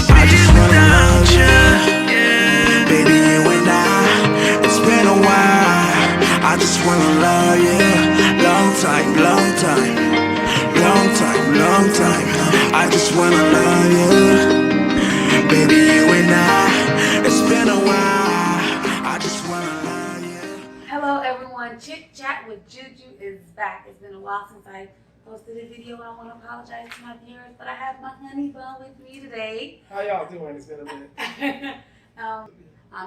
I just wanna love you, yeah. Baby, you and I, it's been a while. I just wanna love you, long time, long time, long time, long time. I just wanna love you, baby, you and I, it's been a while. I just wanna love you. Hello everyone, Chit Chat with Juju is back. It's been a while since I posted a video, and I want to apologize to my viewers, but I have my honey bun with me today. How y'all doing? It's been a minute.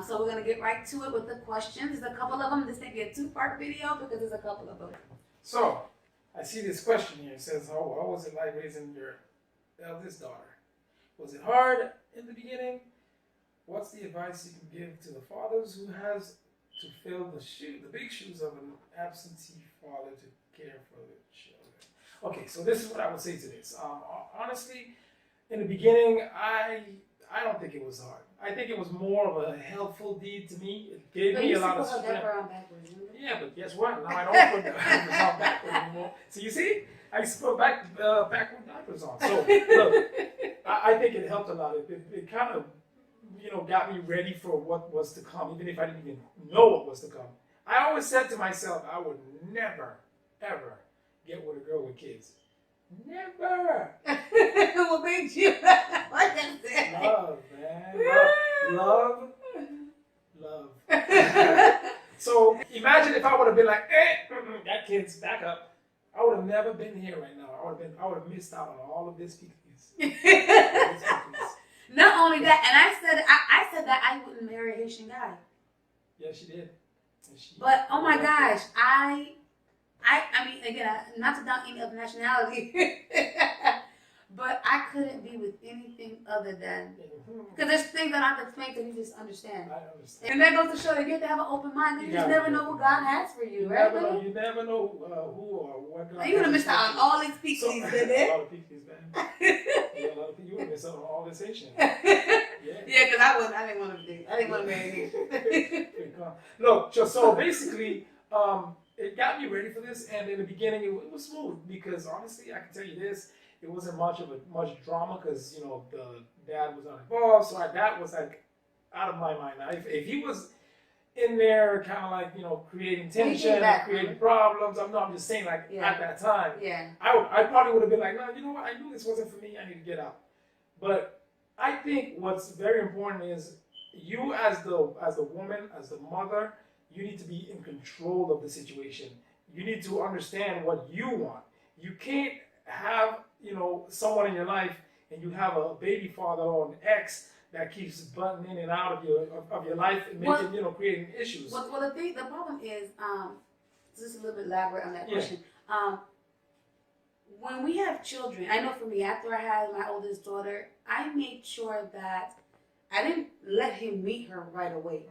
So we're going to get right to it with the questions. There's a couple of them. This may be a two-part video because there's a couple of them. So, I see this question here. It says, how was it like raising your eldest daughter? Was it hard in the beginning? What's the advice you can give to the fathers who has to fill the big shoes of an absentee father to care for the children? Okay, so this is what I would say to this. Honestly, in the beginning, I don't think it was hard. I think it was more of a helpful deed to me. It gave me a lot of strength. Yeah, but guess what? Now I don't put the diapers on backward anymore. So you see, I used to put backward diapers on. So look, I think it helped a lot. It kind of, got me ready for what was to come, even if I didn't even know what was to come. I always said to myself, I would never, ever get with a girl with kids. Never. What made you? What did that? Love, man. Love. So imagine if I would have been like, that kid's back up. I would have never been here right now. I would have missed out on all of this piece. Not only that, and I said that I wouldn't marry a Haitian guy. Yeah, she did. But oh my gosh, I mean, again, not to down any other nationality, but I couldn't be with anything other than, because there's things that I have to explain to you just understand. I understand. And that goes to show that you have to have an open mind. You just never know what God has for you, right? You never know who or what God has. You would have missed out on all these pixies, didn't it? A lot of pixies, man. Yeah, a lot of people. You would have missed out on all this Haitian. Yeah, because I didn't want to marry you. Look, so basically, it got me ready for this, and in the beginning it was smooth because honestly, I can tell you this, it wasn't much drama because the dad was not involved, so that was like out of my mind. Now, if he was in there, kind of like creating tension, creating problems, I'm just saying at that time, I probably would have been like, no, you know what, I knew this wasn't for me, I need to get out. But I think what's very important is you as the woman, as the mother, you need to be in control of the situation. You need to understand what you want. You can't have, someone in your life and you have a baby father or an ex that keeps butting in and out of your life and making, creating issues. Well, the problem is, just a little bit elaborate on that question. When we have children, I know for me, after I had my oldest daughter, I made sure that I didn't let him meet her right away.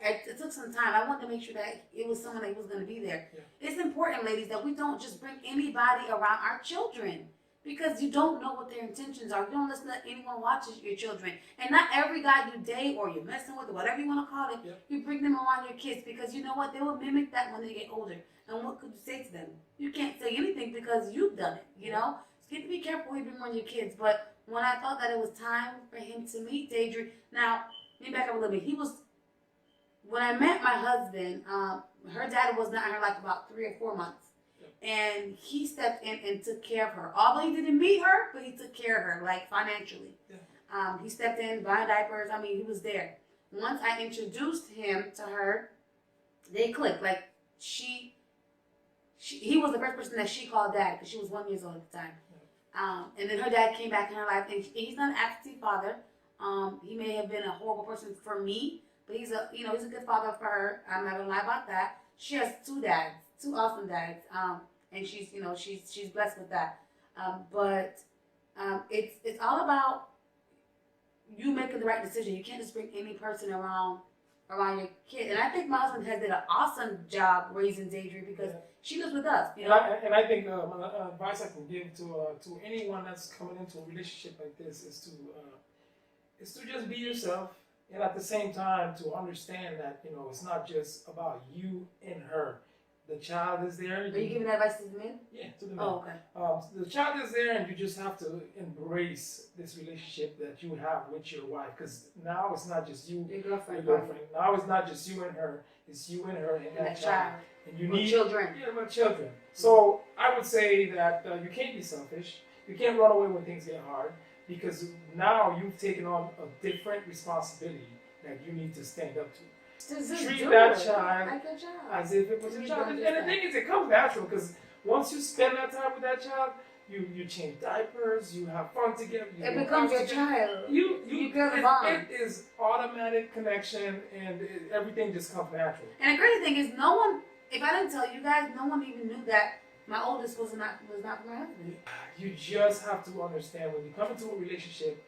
It took some time. I wanted to make sure that it was someone that was going to be there. Yeah. It's important, ladies, that we don't just bring anybody around our children because you don't know what their intentions are. You don't listen to anyone watches your children. And not every guy you date or you're messing with or whatever you want to call it, you bring them around your kids because you know what? They will mimic that when they get older. And what could you say to them? You can't say anything because you've done it, So you have to be careful who you bring around your kids. But when I thought that it was time for him to meet Deidre, now, let me back up a little bit. When I met my husband, her dad was not in her life about 3 or 4 months. And he stepped in and took care of her. Although he didn't meet her, but he took care of her, like financially. He stepped in, buying diapers. I mean, he was there. Once I introduced him to her, they clicked. Like, he was the first person that she called dad because she was 1 year old at the time. And then her dad came back in her life. And he's not an absentee father. He may have been a horrible person for me. But he's a good father for her. I'm not gonna lie about that. She has 2 dads, 2 awesome dads, and she's blessed with that. But it's all about you making the right decision. You can't just bring any person around your kid. And I think my husband has did an awesome job raising Deidre because she lives with us. And I think advice I can give to anyone that's coming into a relationship like this is to just be yourself. And at the same time, to understand that, it's not just about you and her. the child is there. Are you giving advice to the men? Yeah, to the men. Oh, okay. The child is there, and you just have to embrace this relationship that you have with your wife. Because now it's not just you, Your girlfriend. Now it's not just you and her. It's you and her and that child. And you need children. Yeah, with children. So I would say that you can't be selfish. You can't run away when things get hard, because now you've taken on a different responsibility that you need to stand up to. Treat that child as if it was your child. And the thing is, it comes natural, because once you spend that time with that child, you change diapers, you have fun together. It becomes your child. You build a bond. It is automatic connection, and everything just comes natural. And the crazy thing is, no one, if I didn't tell you guys, no one even knew that my oldest was not my husband. You just have to understand, when you come into a relationship,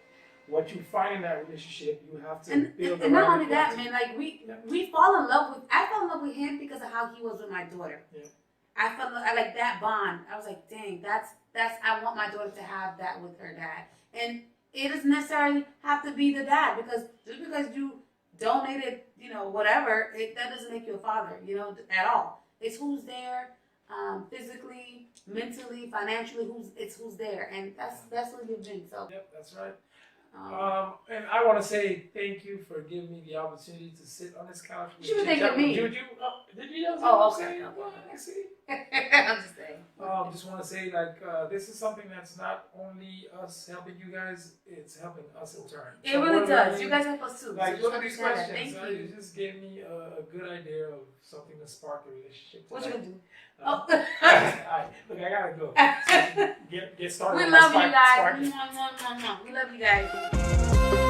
what you find in that relationship, you have to build. And not only that, man, like we fall in love with. I fell in love with him because of how he was with my daughter. Yeah. I like that bond. I was like, dang, that's. I want my daughter to have that with her dad, and it doesn't necessarily have to be the dad, because just because you donated, whatever, that doesn't make you a father, at all. It's who's there, physically, mentally, financially. Who's there, and that's what you've been. So. Yep, that's right. And I want to say thank you for giving me the opportunity to sit on this couch. You were thanking me. Juju, did you know what I'm saying? Well, I see. I'm just saying. Just want to say, this is something that's not only us helping you guys, it's helping us in turn. It really does. You guys help us too. Like, so look at these questions. Thank you. You just gave me a good idea of something to spark a relationship. What you gonna do? All right, look, I gotta go. So get started. We love you guys. We love you guys.